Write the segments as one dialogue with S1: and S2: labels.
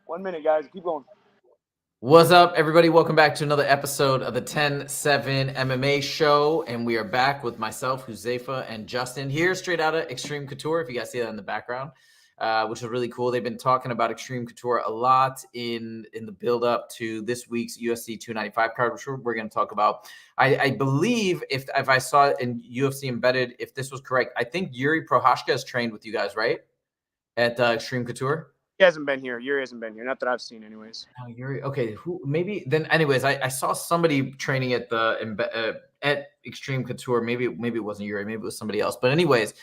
S1: 1 minute, guys. Keep going.
S2: What's up, everybody? Welcome back to another episode of the 10-7 MMA show. And we are back with myself, Huzaifa, and Justin here straight out of Extreme Couture, if you guys see that in the background, which is really cool. They've been talking about Extreme Couture a lot in the build-up to this week's UFC 295 card, which we're going to talk about. I believe, if I saw it in UFC Embedded, if this was correct, I think Yuri Prohashka has trained with you guys, right? At Extreme Couture?
S1: He hasn't been here. Yuri hasn't been here. Not that I've seen, anyways.
S2: Oh, Yuri. Okay, who? Maybe then. Anyways, I saw somebody training at at Extreme Couture. Maybe it wasn't Yuri. Maybe it was somebody else. But anyways,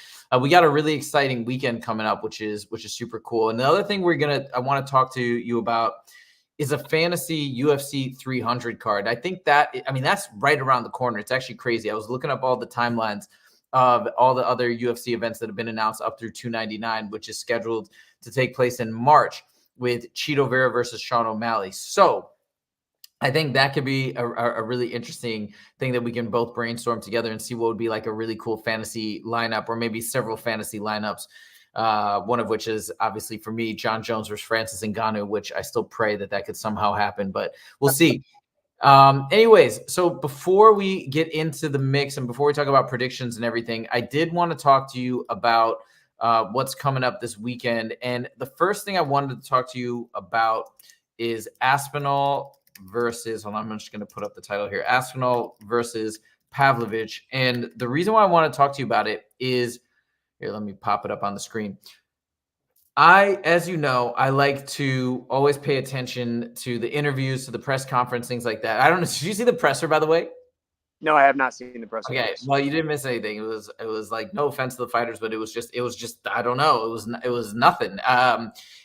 S2: we got a really exciting weekend coming up, which is super cool. And the other thing I want to talk to you about is a fantasy UFC 300 card. I think that's right around the corner. It's actually crazy. I was looking up all the timelines of all the other UFC events that have been announced up through 299, which is scheduled to take place in March with Cheeto Vera versus Sean O'Malley. So I think that could be a really interesting thing that we can both brainstorm together and see what would be like a really cool fantasy lineup, or maybe several fantasy lineups. One of which is obviously for me, John Jones versus Francis Ngannou, which I still pray that could somehow happen, but we'll see. Anyways, so before we get into the mix and before we talk about predictions and everything, I did want to talk to you about what's coming up this weekend. And the first thing I wanted to talk to you about is Aspinall versus, hold on, I'm just going to put up the title here, Aspinall versus Pavlovich. And the reason why I want to talk to you about it is, here, let me pop it up on the screen. As you know, I like to always pay attention to the interviews, to the press conference, things like that. I don't know. Did you see the presser, by the way?
S1: No, I have not seen the presser.
S2: Okay, well, you didn't miss anything. It was like, no offense to the fighters, but it was just I don't know. It was nothing.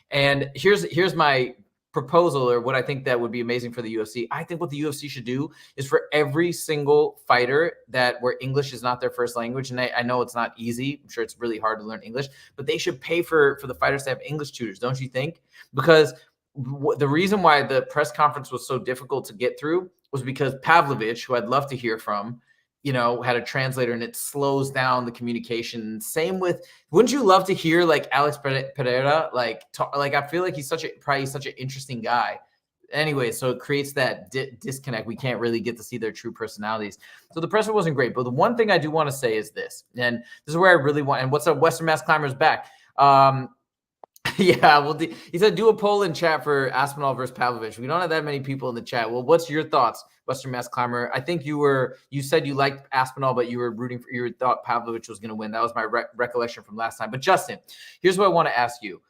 S2: And here's my proposal, or what I think that would be amazing for the UFC. I think what the UFC should do is for every single fighter where English is not their first language, and I know it's not easy. I'm sure it's really hard to learn English, but they should pay for the fighters to have English tutors, don't you think? Because the reason why the press conference was so difficult to get through was because Pavlovich, who I'd love to hear from, had a translator, and it slows down the communication. Same with, wouldn't you love to hear like Alex Pereira, talk, I feel like he's probably such an interesting guy. Anyway, so it creates that disconnect. We can't really get to see their true personalities. So the presser wasn't great. But the one thing I do want to say is this, and this is where I really want, and what's up, Western Mass Climbers back. Yeah, well, he said do a poll in chat for Aspinall versus Pavlovich. We don't have that many people in the chat. Well, what's your thoughts, Western Mass Climber? I think you said you liked Aspinall, but you thought Pavlovich was going to win. That was my recollection from last time. But Justin, here's what I want to ask you.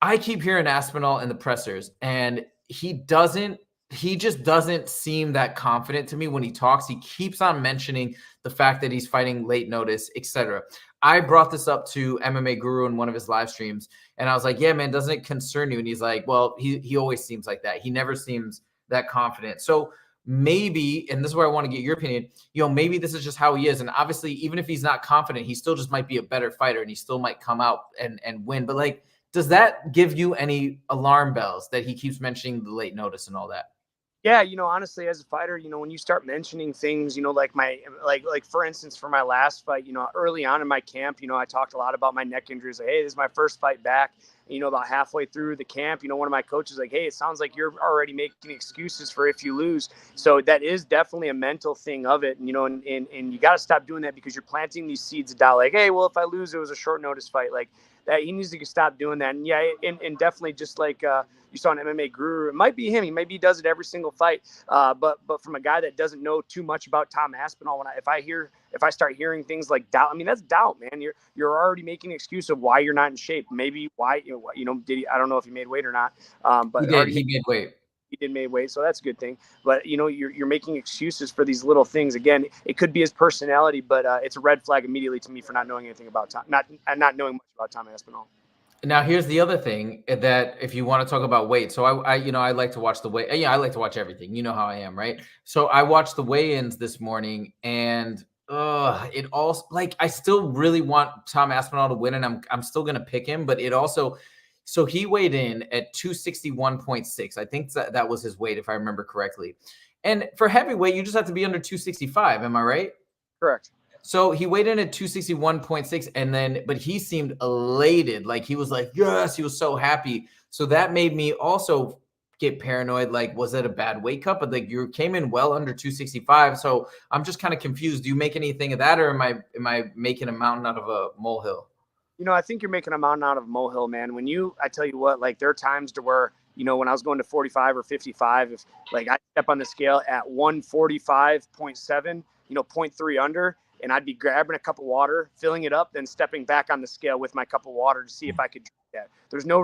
S2: I keep hearing Aspinall in the pressers, and he just doesn't seem that confident to me when he talks. He keeps on mentioning the fact that he's fighting late notice, etc. I brought this up to MMA Guru in one of his live streams, and I was like, yeah, man, doesn't it concern you? And he's like, well, he always seems like that. He never seems that confident. So maybe, and this is where I want to get your opinion, maybe this is just how he is. And obviously, even if he's not confident, he still just might be a better fighter, and he still might come out and win. But does that give you any alarm bells that he keeps mentioning the late notice and all that?
S1: Yeah, honestly, as a fighter, when you start mentioning things, like for instance, for my last fight, early on in my camp, I talked a lot about my neck injuries. Like, hey, this is my first fight back. About halfway through the camp, one of my coaches like, hey, it sounds like you're already making excuses for if you lose. So that is definitely a mental thing of it. And you got to stop doing that, because you're planting these seeds of doubt. Like, hey, well, if I lose, it was a short notice fight. Like that, he needs to stop doing that. And yeah, and definitely just like you saw an MMA Guru, it might be him. He does it every single fight. But from a guy that doesn't know too much about Tom Aspinall, if I start hearing things like doubt, that's doubt, man. You're already making an excuse of why you're not in shape. Maybe why, did he? I don't know if he made weight or not. But
S2: he made weight.
S1: He did make weight, so that's a good thing. But you're making excuses for these little things. Again, it could be his personality, but it's a red flag immediately to me for not knowing anything about Tom, not knowing much about Tom Aspinall.
S2: Now, here's the other thing that if you want to talk about weight, so I like to watch the weigh. Yeah, I like to watch everything. You know how I am, right? So I watched the weigh-ins this morning, and it also, I still really want Tom Aspinall to win, and I'm still gonna pick him. But it also, so he weighed in at 261.6. I think that was his weight, if I remember correctly. And for heavyweight, you just have to be under 265. Am I right?
S1: Correct.
S2: So he weighed in at 261.6, but he seemed elated. He was like, yes, he was so happy. So that made me also get paranoid. Like, was it a bad weight cut? But like, you came in well under 265. So I'm just kind of confused. Do you make anything of that, or am I making a mountain out of a molehill?
S1: I think you're making a mountain out of a molehill, man. I tell you what, like there are times to where, when I was going to 45 or 55, if like I step on the scale at 145.7, 0.3 under, and I'd be grabbing a cup of water, filling it up, then stepping back on the scale with my cup of water to see if I could drink that. There's no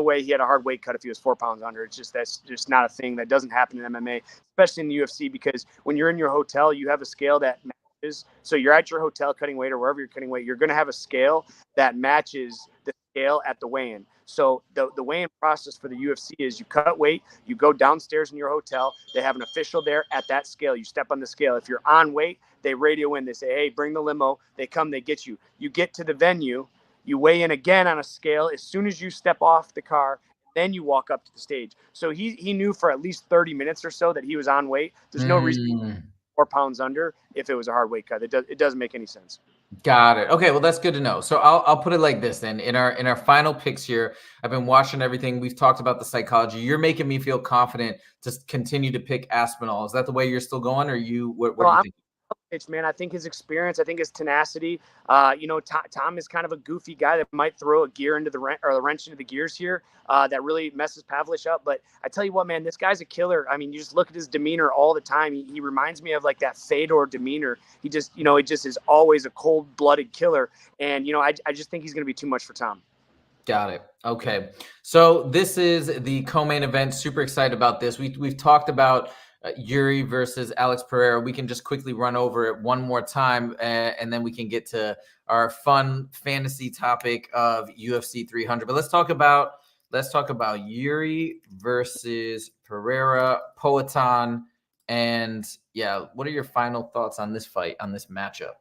S1: way he had a hard weight cut if he was 4 pounds under. That's just not a thing. That doesn't happen in MMA, especially in the UFC, because when you're in your hotel, you have a scale that matches. So you're at your hotel cutting weight or wherever you're cutting weight, you're going to have a scale that matches the scale at the weigh-in. So the weigh-in process for the UFC is you cut weight, you go downstairs in your hotel, they have an official there at that scale. You step on the scale. If you're on weight, they radio in, they say, hey, bring the limo. They come, they get you. You get to the venue, you weigh in again on a scale. As soon as you step off the car, then you walk up to the stage. So he knew for at least 30 minutes or so that he was on weight. There's no reason 4 pounds under if it was a hard weight cut. It doesn't make any sense.
S2: Got it. Okay, well that's good to know. So I'll put it like this then. In our final picks here, I've been watching everything. We've talked about the psychology. You're making me feel confident to continue to pick Aspinall. Is that the way you're still going, or what do you think?
S1: Man, I think his experience, I think his tenacity. Tom is kind of a goofy guy that might throw a gear into the wrench into the gears here. That really messes Pavlich up. But I tell you what, man, this guy's a killer. I mean, you just look at his demeanor all the time. He reminds me of like that Fedor demeanor. He just, it just is always a cold-blooded killer. And I just think he's going to be too much for Tom.
S2: Got it. Okay, so this is the co-main event. Super excited about this. We've talked about Yuri versus Alex Pereira. We can just quickly run over it one more time, and then we can get to our fun fantasy topic of UFC 300. But let's talk about Yuri versus Pereira, Poatan, and what are your final thoughts on this fight, on this matchup?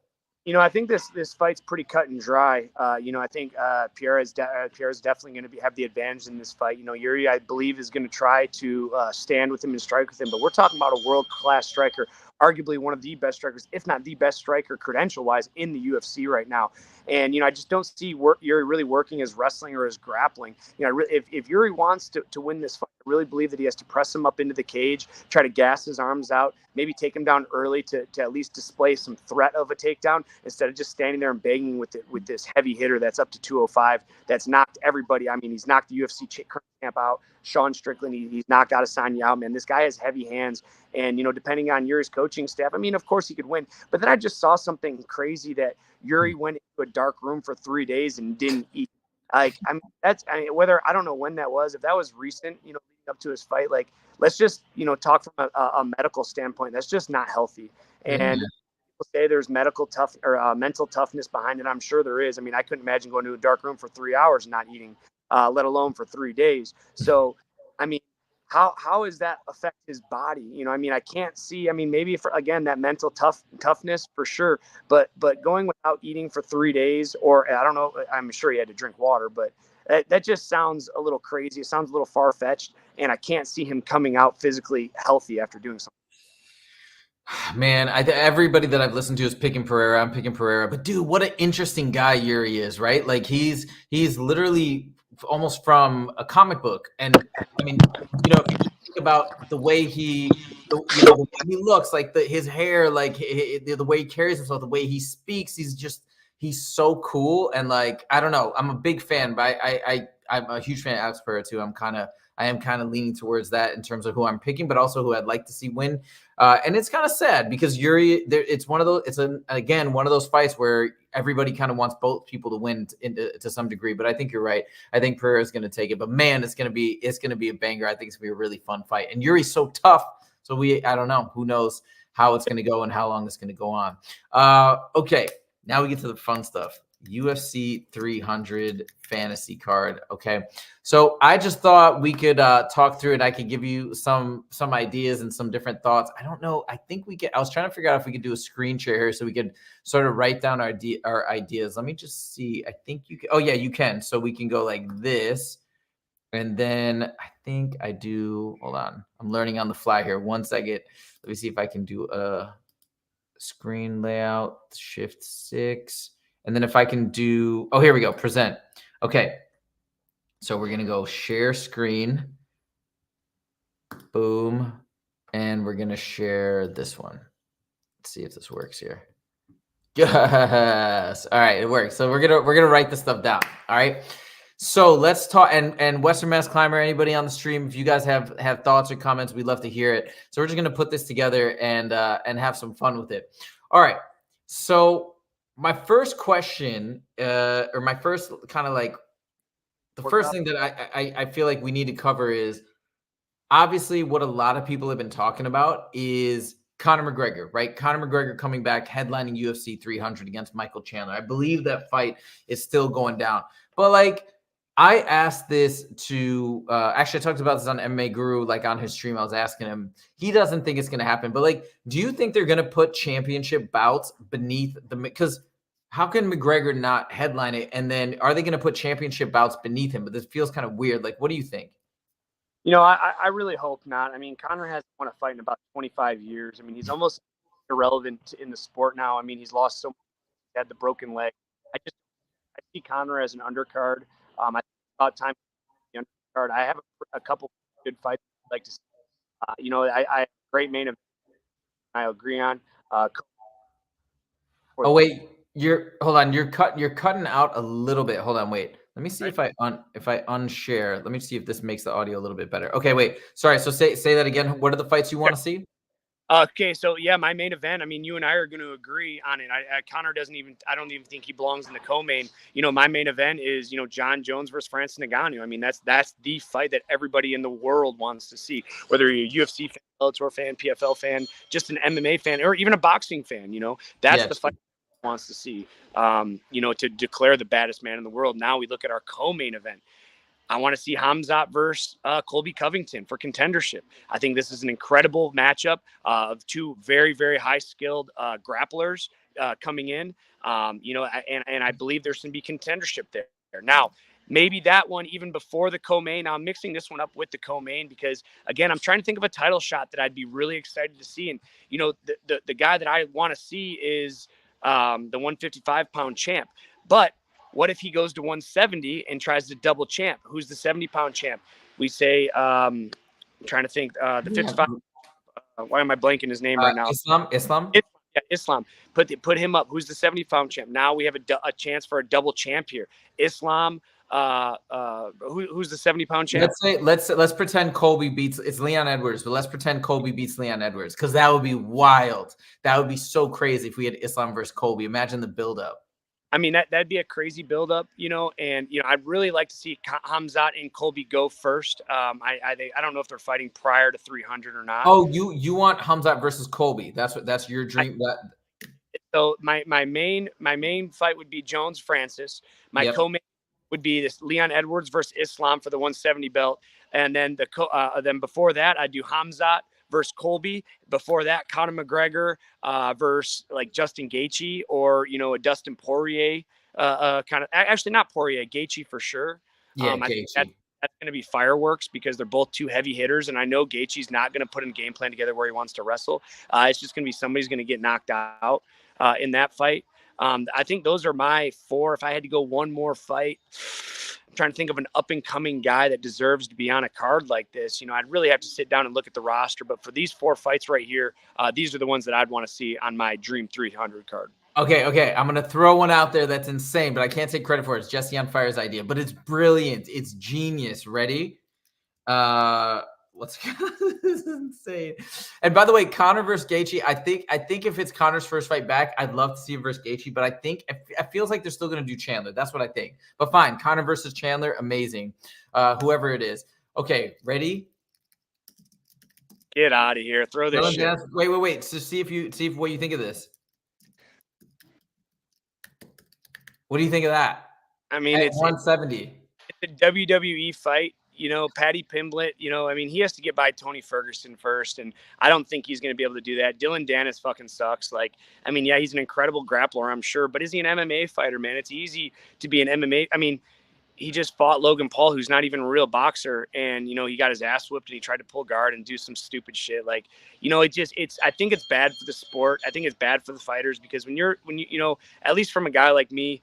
S1: I think this fight's pretty cut and dry. I think Pereira's definitely going to have the advantage in this fight. Yuri, I believe, is going to try to stand with him and strike with him. But we're talking about a world-class striker, arguably one of the best strikers, if not the best striker credential-wise in the UFC right now. And, I just don't see Yuri really working as wrestling or as grappling. If Yuri wants to win this fight, I really believe that he has to press him up into the cage, try to gas his arms out, maybe take him down early to at least display some threat of a takedown instead of just standing there and begging with this heavy hitter that's up to 205, that's knocked everybody. I mean, he's knocked the UFC champ out, Sean Strickland. He's knocked out Asanya out, man. This guy has heavy hands. And, depending on Yuri's coaching staff, I mean, of course he could win. But then I just saw something crazy that Yuri went into a dark room for 3 days and didn't eat. Like, I don't know when that was. If that was recent, leading up to his fight, like, let's just, talk from a medical standpoint. That's just not healthy. And people say there's mental toughness behind it. I'm sure there is. I mean, I couldn't imagine going to a dark room for 3 hours and not eating, let alone for 3 days. So, I mean, how does that affect his body? I can't see. Maybe again, that mental toughness for sure. But going without eating for 3 days, or I don't know. I'm sure he had to drink water, but that just sounds a little crazy. It sounds a little far fetched, and I can't see him coming out physically healthy after doing something.
S2: Man, everybody that I've listened to is picking Pereira. I'm picking Pereira, but dude, what an interesting guy Yuri is, right? Like he's literally almost from a comic book. And I mean, if you think about the way he looks, like his hair, like the way he carries himself, the way he speaks, he's so cool. And like, I don't know, I'm a big fan, but I'm a huge fan of Alex Pereira too. I am kind of leaning towards that in terms of who I'm picking, but also who I'd like to see win. And it's kind of sad because Yuri, it's one of those fights where everybody kind of wants both people to win to some degree. But I think you're right. I think Pereira is going to take it. But man, it's going to be a banger. I think it's going to be a really fun fight. And Yuri's so tough. So I don't know. Who knows how it's going to go and how long it's going to go on. Okay, now we get to the fun stuff. UFC 300 fantasy card. Okay. So I just thought we could talk through it. I could give you some ideas and some different thoughts. I don't know. I was trying to figure out if we could do a screen share here so we could sort of write down our ideas. Let me just see. I think you can. Oh yeah, you can. So we can go like this. And then I think I do. Hold on. I'm learning on the fly here. One second. Let me see if I can do a screen layout. Shift 6. And then if I can do, here we go, present. Okay. So we're going to go share screen. Boom. And we're going to share this one. Let's see if this works here. Yes. All right, it works. So we're gonna write this stuff down. All right. So let's talk. And Western Mass Climber, anybody on the stream, if you guys have thoughts or comments, we'd love to hear it. So we're just gonna put this together and have some fun with it. All right. So my first question, or my first kind of like the first thing that I feel like we need to cover is obviously what a lot of people have been talking about is Conor McGregor, right? Conor McGregor coming back, headlining UFC 300 against Michael Chandler. I believe that fight is still going down. But like, I asked this to, actually I talked about this on MMA Guru, like on his stream. I was asking him, he doesn't think it's going to happen. But like, do you think they're going to put championship bouts beneath the, because how can McGregor not headline it? And then are they going to put championship bouts beneath him? But this feels kind of weird. Like, what do you think?
S1: You know, I really hope not. I mean, Conor hasn't won a fight in about 25 years. I mean, he's almost irrelevant in the sport now. I mean, he's lost so much. He had the broken leg. I see Conor as an undercard. I think about time the undercard. I have a couple good fights I'd like to see. You know, I great main event I agree on.
S2: Oh wait, hold on. You're cutting out a little bit. Hold on, wait. Let me see if I unshare. Let me see if this makes the audio a little bit better. Okay, wait. Sorry. So say that again. What are the fights you want to see?
S1: Okay, so yeah, my main event. I mean, you and I are going to agree on it. Conor doesn't even. I don't even think he belongs in the co-main. You know, my main event is John Jones versus Francis Ngannou. I mean, that's the fight that everybody in the world wants to see. Whether you're a UFC fan, Bellator fan, PFL fan, just an MMA fan, or even a boxing fan. That's the fight wants to see, to declare the baddest man in the world. Now we look at our co-main event. I want to see Hamzat versus Colby Covington for contendership. I think this is an incredible matchup of two very, very high-skilled grapplers coming in. And I believe there's going to be contendership there. Now, maybe that one even before the co-main. Now, I'm mixing this one up with the co-main because, again, I'm trying to think of a title shot that I'd be really excited to see. And, the guy that I want to see is the 155-pound champ. But what if he goes to 170 and tries to double champ? Who's the 70-pound champ? We say, I'm trying to think, the 55. Why am I blanking his name right now?
S2: Islam.
S1: Yeah, Islam. Put him up. Who's the 70-pound champ? Now we have a chance for a double champ here. Islam. Who's the 70-pound champ?
S2: Let's pretend Colby beats. It's Leon Edwards, but let's pretend Colby beats Leon Edwards because that would be wild. That would be so crazy if we had Islam versus Colby. Imagine the buildup.
S1: I mean, that'd be a crazy buildup, and I'd really like to see Hamzat and Colby go first. I don't know if they're fighting prior to 300 or not.
S2: Oh, you want Hamzat versus Colby? That's your dream.
S1: So my main fight would be Jones Francis. My co-main would be this Leon Edwards versus Islam for the 170 belt, and then then before that I'd do Hamzat versus Colby. Before that, Conor McGregor versus like Justin Gaethje or a Dustin Poirier kind of. Actually, not Poirier, Gaethje for sure.
S2: Yeah,
S1: I think that's going to be fireworks because they're both two heavy hitters, and I know Gaethje's not going to put a game plan together where he wants to wrestle. It's just going to be somebody's going to get knocked out in that fight. I think those are my four. If I had to go one more fight, I'm trying to think of an up-and-coming guy that deserves to be on a card like this. I'd really have to sit down and look at the roster. But for these four fights right here, these are the ones that I'd want to see on my Dream 300 card.
S2: Okay. I'm going to throw one out there that's insane, but I can't take credit for it. It's Jesse on Fire's idea, but it's brilliant. It's genius. Ready? This is insane. And by the way, Conor versus Gaethje, I think if it's Conor's first fight back, I'd love to see him versus Gaethje, but I think it feels like they're still going to do Chandler. That's what I think. But fine, Conor versus Chandler, amazing. Whoever it is. Okay, ready?
S1: Get out of here. Throw this shit.
S2: Wait. So see if what you think of this. What do you think of that?
S1: I mean,
S2: it's 170.
S1: It's a WWE fight. Paddy Pimblett, I mean, he has to get by Tony Ferguson first, and I don't think he's going to be able to do that. Dylan Dennis fucking sucks. Like, I mean, yeah, he's an incredible grappler, I'm sure, but is he an MMA fighter, man? It's easy to be an MMA. I mean, he just fought Logan Paul, who's not even a real boxer, and, he got his ass whipped, and he tried to pull guard and do some stupid shit. Like, I think it's bad for the sport. I think it's bad for the fighters because when you at least from a guy like me,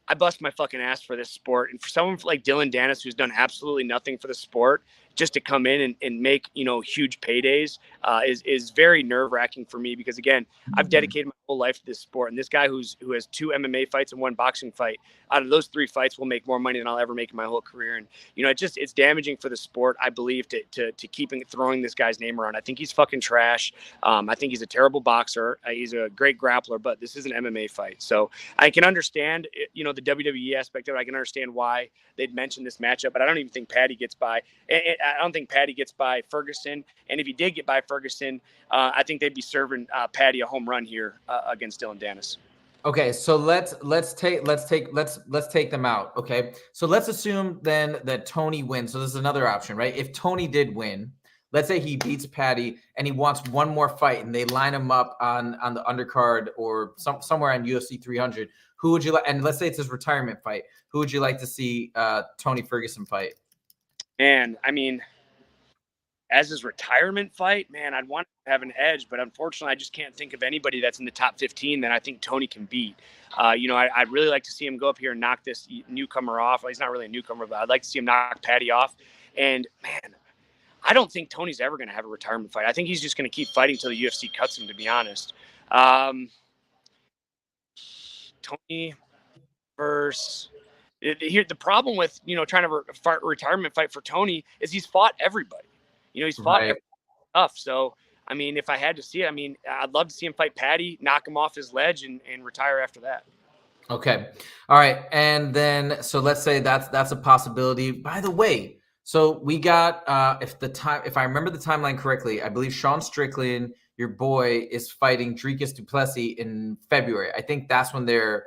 S1: I bust my fucking ass for this sport. And for someone like Dylan Dennis, who's done absolutely nothing for the sport, just to come in and make, huge paydays is very nerve wracking for me, because again, I've dedicated my whole life to this sport. And this guy who has 2 MMA fights and 1 boxing fight, out of those 3 fights will make more money than I'll ever make in my whole career. And, it's damaging for the sport, I believe, to keeping throwing this guy's name around. I think he's fucking trash. I think he's a terrible boxer. He's a great grappler, but this is an MMA fight. So I can understand, the WWE aspect of it. I can understand why they'd mention this matchup, but I don't even think Paddy gets by. I don't think Paddy gets by Ferguson. And if he did get by Ferguson, I think they'd be serving Paddy a home run here against Dylan Dennis.
S2: Okay, so let's take them out. Okay, so let's assume then that Tony wins. So this is another option, right? If Tony did win, let's say he beats Paddy and he wants one more fight, and they line him up on the undercard or somewhere on UFC 300. Who would you like? And let's say it's his retirement fight. Who would you like to see Tony Ferguson fight?
S1: Man, I mean, as his retirement fight, man, I'd want to have an edge, but unfortunately, I just can't think of anybody that's in the top 15 that I think Tony can beat. I'd really like to see him go up here and knock this newcomer off. Well, he's not really a newcomer, but I'd like to see him knock Paddy off. And man, I don't think Tony's ever going to have a retirement fight. I think he's just going to keep fighting until the UFC cuts him, to be honest. Tony versus here. The problem with, trying to retirement fight for Tony is he's fought everybody. He's fought every stuff. So, I mean, if I had to see it, I'd love to see him fight Paddy, knock him off his ledge, and retire after that.
S2: Okay. All right. And then, so let's say that's a possibility. By the way, so we got, if I remember the timeline correctly, I believe Sean Strickland, your boy, is fighting Dricus du Plessis in February. I think that's when their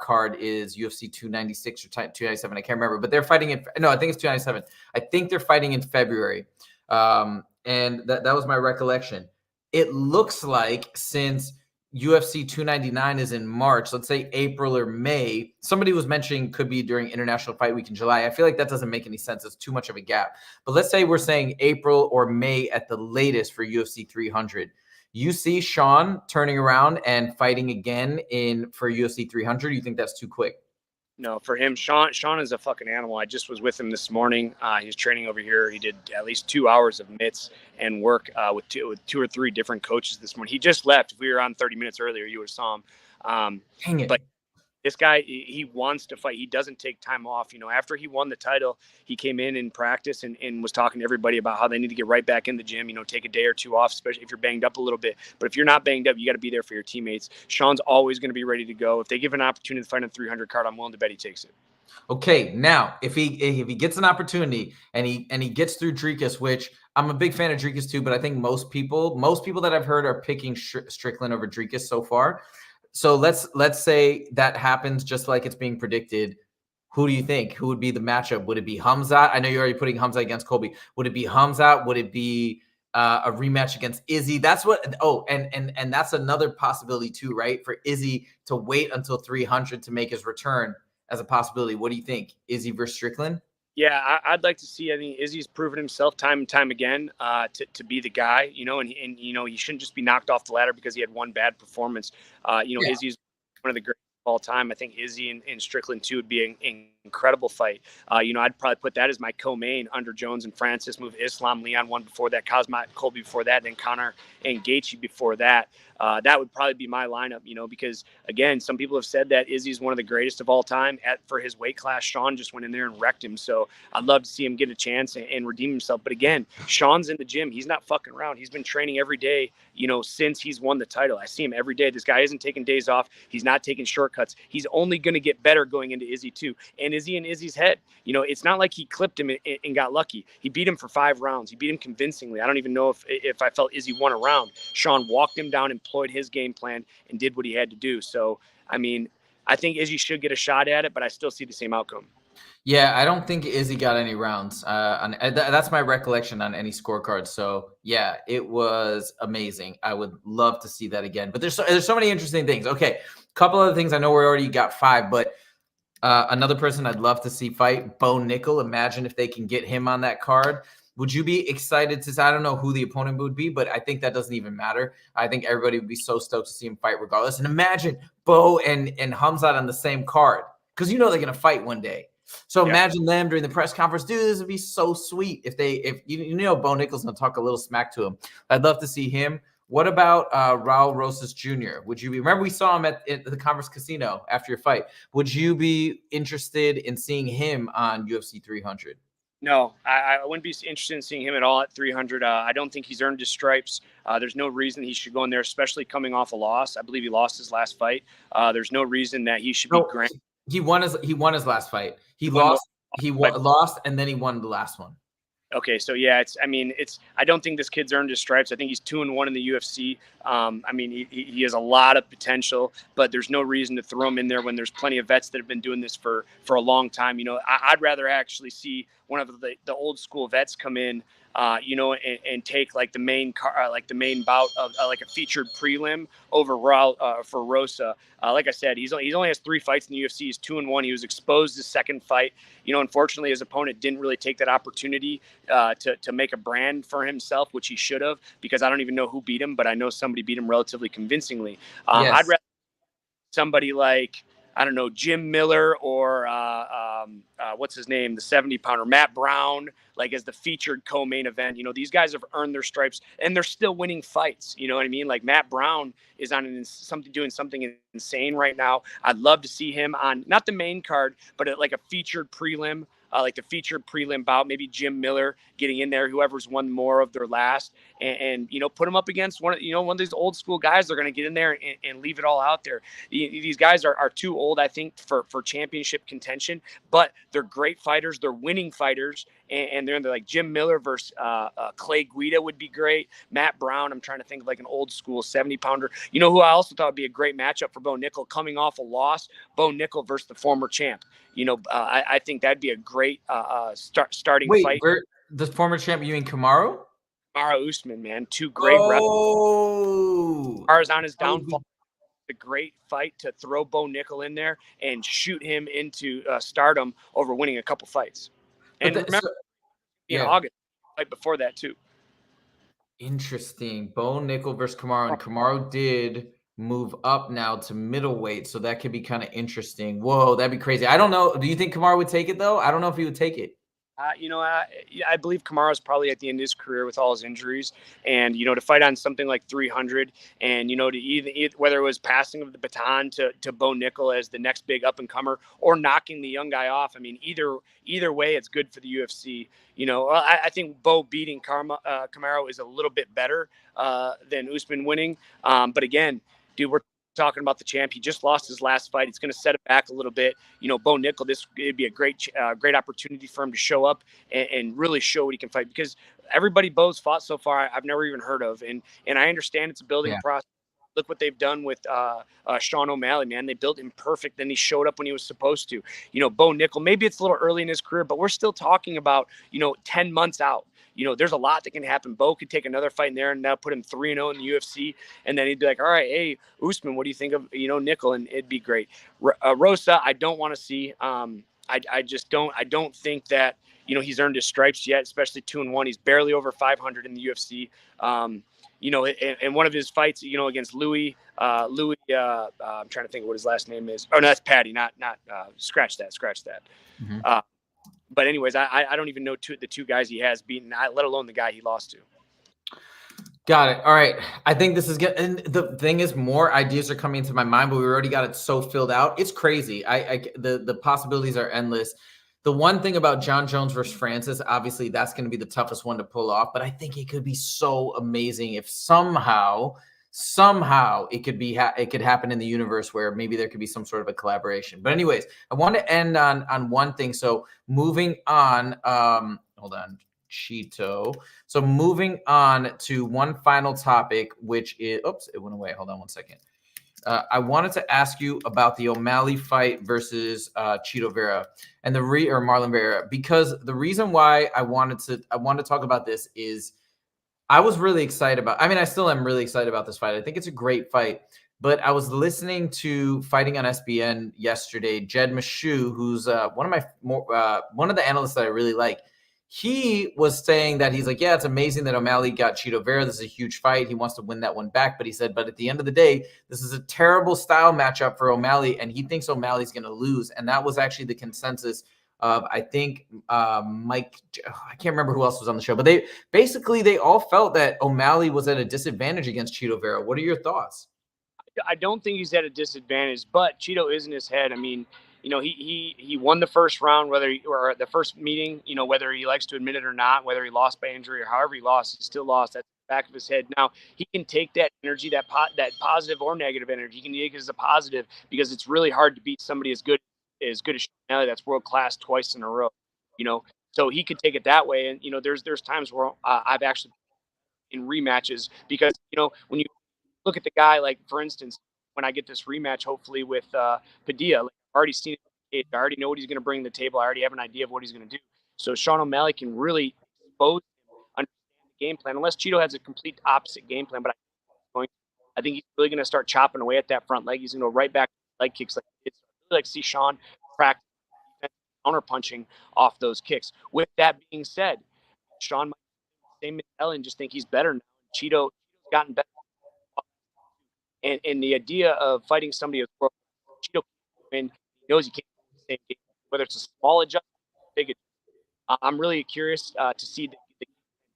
S2: card is UFC 296 or 297. I can't remember, but they're fighting I think it's 297. I think they're fighting in February. And that was my recollection. It looks like since UFC 299 is in March, let's say April or May, somebody was mentioning could be during International Fight Week in July. I feel like that doesn't make any sense. It's too much of a gap. But let's say we're saying April or May at the latest for UFC 300. You see Sean turning around and fighting again for UFC 300? You think that's too quick?
S1: No, for him, Sean is a fucking animal. I just was with him this morning. He's training over here. He did at least 2 hours of mitts and work with two or three different coaches this morning. He just left. If we were on 30 minutes earlier, you would have saw him.
S2: Dang it.
S1: But this guy, he wants to fight. He doesn't take time off. After he won the title, he came in practice and was talking to everybody about how they need to get right back in the gym, take a day or two off, especially if you're banged up a little bit. But if you're not banged up, you got to be there for your teammates. Sean's always going to be ready to go. If they give an opportunity to fight on 300 card, I'm willing to bet he takes it.
S2: Okay, now if he gets an opportunity and he gets through Dricus, which I'm a big fan of Dricus too, but I think most people that I've heard are picking Strickland over Dricus so far. So let's say that happens just like it's being predicted. Who do you think? Who would be the matchup? Would it be Hamzat? I know you're already putting Hamzat against Colby. Would it be Hamzat? Would it be a rematch against Izzy? That's what. Oh, and that's another possibility too, right? For Izzy to wait until 300 to make his return as a possibility. What do you think? Izzy versus Strickland?
S1: Yeah, I'd like to see. I mean, Izzy's proven himself time and time again to be the guy, and he shouldn't just be knocked off the ladder because he had one bad performance. Izzy's one of the greatest of all time. I think Izzy and Strickland too would be an incredible fight. I'd probably put that as my co-main under Jones and Francis. Move Islam Leon one before that, Kazmat Colby before that, then Conor and Gaethje before that. That would probably be my lineup, because again, some people have said that Izzy's one of the greatest of all time for his weight class. Sean just went in there and wrecked him. So I'd love to see him get a chance and redeem himself. But again, Sean's in the gym. He's not fucking around. He's been training every day, since he's won the title. I see him every day. This guy isn't taking days off. He's not taking shortcuts. He's only going to get better going into Izzy too. And Izzy in Izzy's head, it's not like he clipped him and got lucky. He beat him for 5 rounds. He beat him convincingly. I don't even know if I felt Izzy won a round. Sean walked him down and employed his game plan and did what he had to do. So, I think Izzy should get a shot at it, but I still see the same outcome.
S2: Yeah, I don't think Izzy got any rounds. That's my recollection on any scorecard. So, yeah, it was amazing. I would love to see that again. But there's so many interesting things. Okay, couple other things. I know we already got 5, but another person I'd love to see fight, Bo Nickel. Imagine if they can get him on that card. Would you be excited to? I don't know who the opponent would be, but I think that doesn't even matter. I think everybody would be so stoked to see him fight regardless. And imagine Bo and Hamzat on the same card, because they're going to fight one day. So imagine them during the press conference. Dude, this would be so sweet if Bo Nickal's going to talk a little smack to him. I'd love to see him. What about Raul Rosas Jr.? Would you be? Remember, we saw him at the Converse Casino after your fight. Would you be interested in seeing him on UFC 300?
S1: No, I wouldn't be interested in seeing him at all at 300. I don't think he's earned his stripes. There's no reason he should go in there, especially coming off a loss. I believe he lost his last fight. There's no reason that he should be granted.
S2: He won his last fight. He lost, and then he won the last one.
S1: Okay, so yeah, I don't think this kid's earned his stripes. I think he's 2-1 in the UFC. He has a lot of potential, but there's no reason to throw him in there when there's plenty of vets that have been doing this for a long time. I'd rather actually see one of the old school vets come in, and take like the main bout of like a featured prelim over Raul for Rosa. Like I said, he's only has 3 fights in the UFC. He's 2-1. He was exposed his second fight. Unfortunately, his opponent didn't really take that opportunity to make a brand for himself, which he should have, because I don't even know who beat him, but I know somebody beat him relatively convincingly.
S2: Yes.
S1: I'd rather somebody like, I don't know, Jim Miller or what's his name, the 70-pounder, Matt Brown, like as the featured co-main event. These guys have earned their stripes, and they're still winning fights. You know what I mean? Like Matt Brown is on doing something insane right now. I'd love to see him on not the main card, but like a featured prelim. Like the featured prelim bout, maybe Jim Miller getting in there, whoever's won more of their last, and put them up against one of these old school guys. They're going to get in there and leave it all out there. These guys are too old, I think, for championship contention, but they're great fighters. They're winning fighters, and they're like Jim Miller versus Clay Guida would be great. Matt Brown, I'm trying to think of like an old school 70-pounder. Who I also thought would be a great matchup for Bo Nickel coming off a loss, Bo Nickel versus the former champ. I think that'd be a great starting fight.
S2: The former champ, you mean Kamaru?
S1: Kamaru Usman, man. 2 great wrestlers. Kamaru's on his downfall. A great fight to throw Bo Nickel in there and shoot him into stardom over winning a couple fights. And August, right before that too.
S2: Interesting. Bo Nickel versus Kamaru, and Kamaru did move up now to middleweight, so that could be kind of interesting. Whoa, that'd be crazy. I don't know. Do you think Kamaru would take it though? I don't know if he would take it.
S1: I believe Kamaru's probably at the end of his career with all his injuries, and to fight on something like 300, and to either whether it was passing of the baton to Bo Nickel as the next big up and comer, or knocking the young guy off. Either way, it's good for the UFC. I think Bo beating Kamaru is a little bit better than Usman winning. But again, dude, we're talking about the champ. He just lost his last fight. It's going to set it back a little bit. Bo Nickel, it'd be a great opportunity for him to show up and really show what he can fight, because everybody Bo's fought so far, I've never even heard of. And I understand it's a building process. Look what they've done with Sean O'Malley, man. They built him perfect. Then he showed up when he was supposed to. Bo Nickel, maybe it's a little early in his career, but we're still talking about, 10 months out. There's a lot that can happen. Bo could take another fight in there and now put him 3-0 in the UFC. And then he'd be like, all right, hey, Usman, what do you think of, Nickel? And it'd be great. Rosa, I don't want to see. I just don't. I don't think that, he's earned his stripes yet, especially 2-1. He's barely over 500 in the UFC. In one of his fights, against Louis, I'm trying to think of what his last name is. Oh, no, that's Patty, not scratch that. Mm-hmm. But anyways, I don't even know the 2 guys he has beaten, let alone the guy he lost to.
S2: Got it. All right. I think this is good. And the thing is, more ideas are coming into my mind, but we already got it so filled out. It's crazy. The possibilities are endless. The one thing about John Jones versus Francis, obviously that's going to be the toughest one to pull off, but I think it could be so amazing if somehow it could happen in the universe where maybe there could be some sort of a collaboration. But anyways, I want to end on one thing. So moving on, hold on, Cheeto. So moving on to one final topic, which is, oops, it went away. Hold on one second. I wanted to ask you about the O'Malley fight versus Cheeto Vera and or Marlon Vera, because the reason why I wanted to talk about this is I was really excited about. I still am really excited about this fight. I think it's a great fight. But I was listening to Fighting on SBN yesterday. Jed Meshew, who's one of the analysts that I really like, He was saying that he's like, yeah, it's amazing that O'Malley got Cheeto Vera. This is a huge fight. He wants to win that one back. But he said, but at the end of the day, this is a terrible style matchup for O'Malley, and he thinks O'Malley's going to lose. And that was actually the consensus of, I think, Mike. I can't remember who else was on the show, but they all felt that O'Malley was at a disadvantage against Cheeto Vera. What are your thoughts?
S1: I don't think he's at a disadvantage, but Cheeto is in his head. I mean, he won the first round, or the first meeting, whether he likes to admit it or not, whether he lost by injury or however he lost, he still lost. That's the back of his head. Now he can take that energy, that positive or negative energy. He can take it as a positive, because it's really hard to beat somebody as good as Sean O'Malley, that's world class twice in a row. So he could take it that way. And there's times where I've actually in rematches, because when you look at the guy, like, for instance, when I get this rematch, hopefully with Padilla, like, I've already seen it. I already know what he's going to bring to the table. I already have an idea of what he's going to do. So Sean O'Malley can really expose him, understand the game plan, unless Cheeto has a complete opposite game plan. But I think he's really going to start chopping away at that front leg. He's going to go right back to leg kicks. Like, it's really like to see Sean practice counter punching off those kicks. With that being said, Sean might say mentality and just think he's better now. Cheeto's gotten better. And the idea of fighting somebody as Cheeto win, he knows he can't do the same game, whether it's a small adjustment, big adjustment. I'm really curious to see the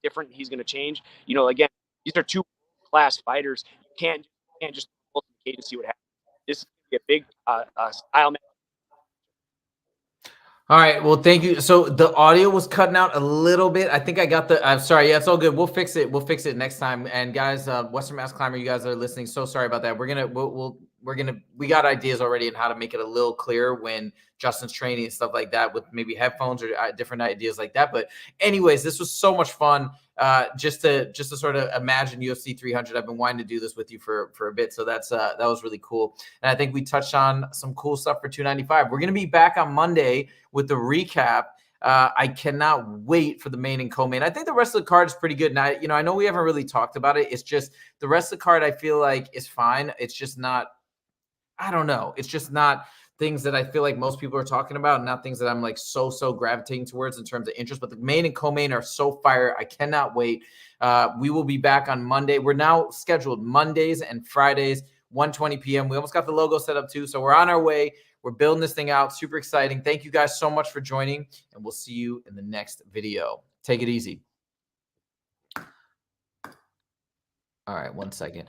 S1: different he's going to change. Again, these are two class fighters. You can't just pull the cage and see what happens. This is going to be a big style match.
S2: All right. Well, thank you. So the audio was cutting out a little bit. I think I got I'm sorry. Yeah, it's all good. We'll fix it. We'll fix it next time. And guys, Western Mass Climber, you guys are listening. So sorry about that. We got ideas already on how to make it a little clearer when Justin's training and stuff like that, with maybe headphones or different ideas like that. But anyways, this was so much fun. Just to sort of imagine UFC 300. I've been wanting to do this with you for a bit, so that was really cool. And I think we touched on some cool stuff for 295. We're gonna be back on Monday with the recap. I cannot wait for the main and co-main. I think the rest of the card is pretty good. And I know we haven't really talked about it. It's just the rest of the card I feel like is fine. It's just not. I don't know. It's just not things that I feel like most people are talking about, not things that I'm like so gravitating towards in terms of interest. But the main and co-main are so fire. I cannot wait. We will be back on Monday. We're now scheduled Mondays and Fridays, 1:20 p.m. We almost got the logo set up too. So we're on our way. We're building this thing out. Super exciting. Thank you guys so much for joining, and we'll see you in the next video. Take it easy. All right, 1 second.